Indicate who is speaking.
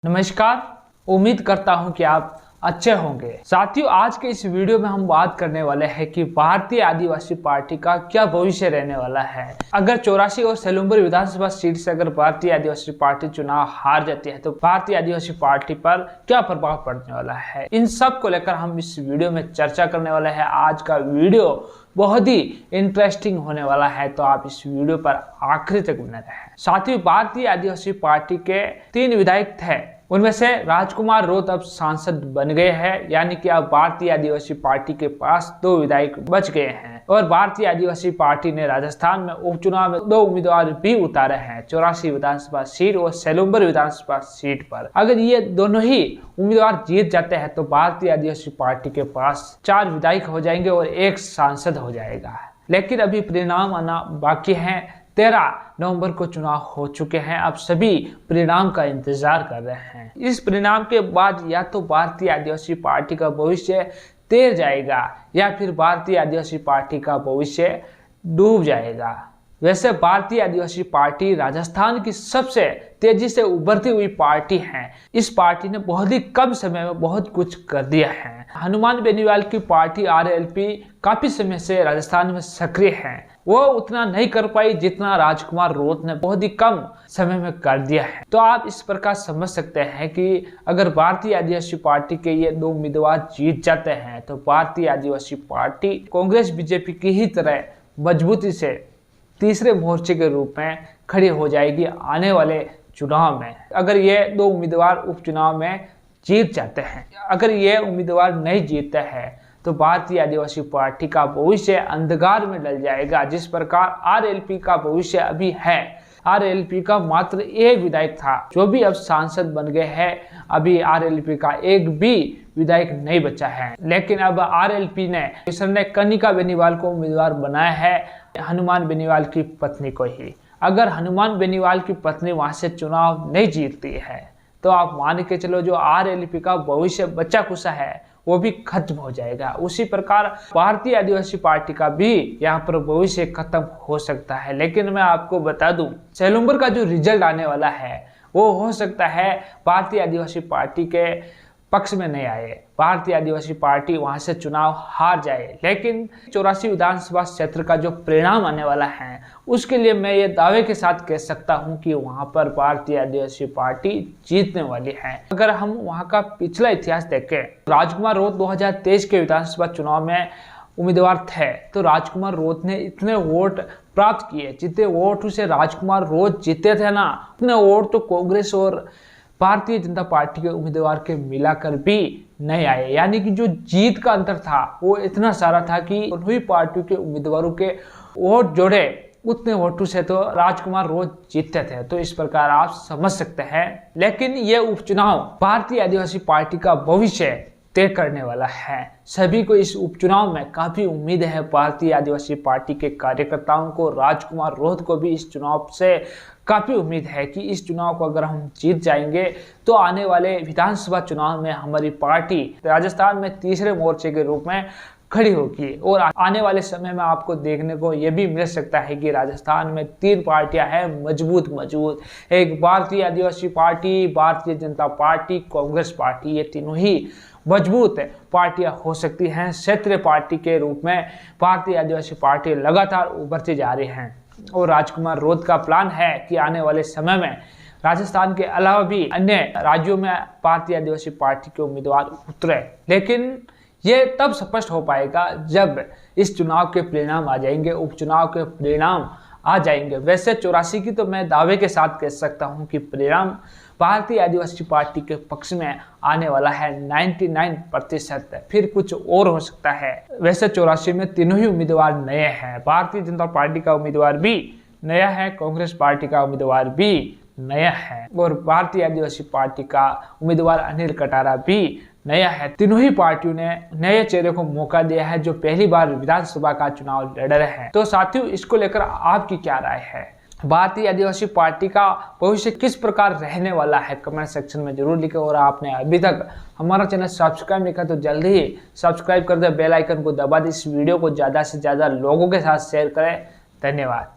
Speaker 1: नमस्कार। उम्मीद करता हूं कि आप अच्छे होंगे। साथियों, आज के इस वीडियो में हम बात करने वाले हैं कि भारतीय आदिवासी पार्टी का क्या भविष्य रहने वाला है। अगर 84 और सेलुम्बर विधानसभा सीट से अगर भारतीय आदिवासी पार्टी चुनाव हार जाती है तो भारतीय आदिवासी पार्टी पर क्या प्रभाव पड़ने वाला है, इन सब को लेकर हम इस वीडियो में चर्चा करने वाले हैं। आज का वीडियो बहुत ही इंटरेस्टिंग होने वाला है, तो आप इस वीडियो पर आखिरी तक बने रहें। साथियों, भारतीय आदिवासी पार्टी के 3 विधायक थे, उनमें से राजकुमार रोत अब सांसद बन गए हैं, यानी कि अब भारतीय आदिवासी पार्टी के पास 2 विधायक बच गए हैं। और भारतीय आदिवासी पार्टी ने राजस्थान में उपचुनाव में 2 उम्मीदवार भी उतारे हैं, 84 विधानसभा सीट और सेलुम्बर विधानसभा सीट पर। अगर ये दोनों ही उम्मीदवार जीत जाते हैं तो भारतीय आदिवासी पार्टी के पास 4 विधायक हो जाएंगे और 1 सांसद हो जाएगा। लेकिन अभी परिणाम आना बाकी है। 13 नवंबर को चुनाव हो चुके हैं, अब सभी परिणाम का इंतजार कर रहे हैं। इस परिणाम के बाद या तो भारतीय आदिवासी पार्टी का भविष्य तैर जाएगा या फिर भारतीय आदिवासी पार्टी का भविष्य डूब जाएगा। वैसे भारतीय आदिवासी पार्टी राजस्थान की सबसे तेजी से उभरती हुई पार्टी है। इस पार्टी ने बहुत ही कम समय में बहुत कुछ कर दिया है। हनुमान बेनीवाल की पार्टी आरएलपी काफी समय से राजस्थान में सक्रिय है, वो उतना नहीं कर पाई जितना राजकुमार रोत ने बहुत ही कम समय में कर दिया है। तो आप इस प्रकार समझ सकते हैं कि अगर भारतीय आदिवासी पार्टी के ये 2 उम्मीदवार जीत जाते हैं तो भारतीय आदिवासी पार्टी कांग्रेस बीजेपी की ही तरह मजबूती से तीसरे मोर्चे के रूप में खड़ी हो जाएगी आने वाले चुनाव में। अगर ये 2 उम्मीदवार उपचुनाव में जीत जाते हैं, अगर ये उम्मीदवार नहीं जीतते हैं तो भारतीय आदिवासी पार्टी का भविष्य अंधकार में डल जाएगा। जिस प्रकार आरएलपी का भविष्य अभी है, आरएलपी का मात्र 1 विधायक था जो भी अब सांसद बन गए हैं। अभी आरएलपी का 1 भी विधायक नहीं बचा है, लेकिन अब आरएलपी ने कनिका बेनीवाल को उम्मीदवार बनाया है, हनुमान बेनीवाल की पत्नी को ही। अगर हनुमान बेनीवाल की पत्नी वहां से चुनाव नहीं जीतती है तो आप मान के चलो जो आरएलपी का भविष्य बचा कुचा है वो भी खत्म हो जाएगा। उसी प्रकार भारतीय आदिवासी पार्टी का भी यहाँ पर भविष्य खत्म हो सकता है। लेकिन मैं आपको बता दूं, सेलुम्बर का जो रिजल्ट आने वाला है वो हो सकता है भारतीय आदिवासी पार्टी के पक्ष में नहीं आए, भारतीय आदिवासी पार्टी वहां से चुनाव हार जाए। लेकिन 84 विधानसभा क्षेत्र का जो परिणाम आने वाला है उसके लिए मैं ये दावे के साथ कह सकता हूं कि वहां पर भारतीय आदिवासी पार्टी जीतने वाली है। अगर हम वहां का पिछला इतिहास देखें, राजकुमार रोत 2023 के विधानसभा चुनाव में उम्मीदवार थे तो राजकुमार रोत ने इतने वोट प्राप्त किए, जितने वोट से राजकुमार रोत जीते थे ना, उतने वोट तो कांग्रेस और भारतीय जनता पार्टी के उम्मीदवार के मिलाकर भी नहीं आए। यानी कि जो जीत का अंतर था वो इतना सारा था कि दोनों पार्टियों के उम्मीदवारों के वोट जोड़े उतने वोटों से तो राजकुमार रोत जीतते थे। तो इस प्रकार आप समझ सकते हैं। लेकिन ये उपचुनाव भारतीय आदिवासी पार्टी का भविष्य तय करने वाला है। सभी को इस उपचुनाव में काफी उम्मीद है। भारतीय आदिवासी पार्टी के कार्यकर्ताओं को, राजकुमार रोत को भी इस चुनाव से काफी उम्मीद है कि इस चुनाव को अगर हम जीत जाएंगे तो आने वाले विधानसभा चुनाव में हमारी पार्टी राजस्थान में तीसरे मोर्चे के रूप में खड़ी होगी। और आने वाले समय में आपको देखने को यह भी मिल सकता है कि राजस्थान में 3 पार्टियां हैं मजबूत। एक भारतीय आदिवासी party, Bharatiya Janata party, Congress party, ये तीनों ही मजबूत पार्टियां हो सकती हैं। क्षेत्रीय पार्टी के रूप में भारतीय आदिवासी पार्टी लगातार उभरती जा रही हैं। और राजकुमार रोत का प्लान है कि आने वाले समय में राजस्थान के अलावा भी अन्य राज्यों में भारतीय आदिवासी पार्टी के उम्मीदवार उतरे। लेकिन ये तब स्पष्ट हो पाएगा जब इस चुनाव के परिणाम आ जाएंगे, उपचुनाव के परिणाम आ जाएंगे। वैसे 84 की तो मैं दावे के साथ कह सकता हूं कि परिणाम भारतीय आदिवासी पार्टी के पक्ष में आने वाला है 99%। फिर कुछ और हो सकता है। वैसे 84 में तीनों ही उम्मीदवार नए हैं। भारतीय जनता पार्टी का उम्मीदवार भी नया है, कांग्रेस पार्टी का उम्मीदवार भी नया है और भारतीय आदिवासी पार्टी का उम्मीदवार अनिल कटारा भी नया है। तीनों ही पार्टियों ने नए चेहरे को मौका दिया है जो पहली बार विधानसभा का चुनाव लड़ रहे हैं। तो साथियों, इसको लेकर आपकी क्या राय है? भारतीय आदिवासी पार्टी का भविष्य किस प्रकार रहने वाला है? कमेंट सेक्शन में जरूर लिखें। और आपने अभी तक हमारा चैनल सब्सक्राइब नहीं किया तो जल्दी ही सब्सक्राइब कर दे, बेल आइकन को दबा दे, इस वीडियो को ज़्यादा से ज़्यादा लोगों के साथ शेयर करें। धन्यवाद।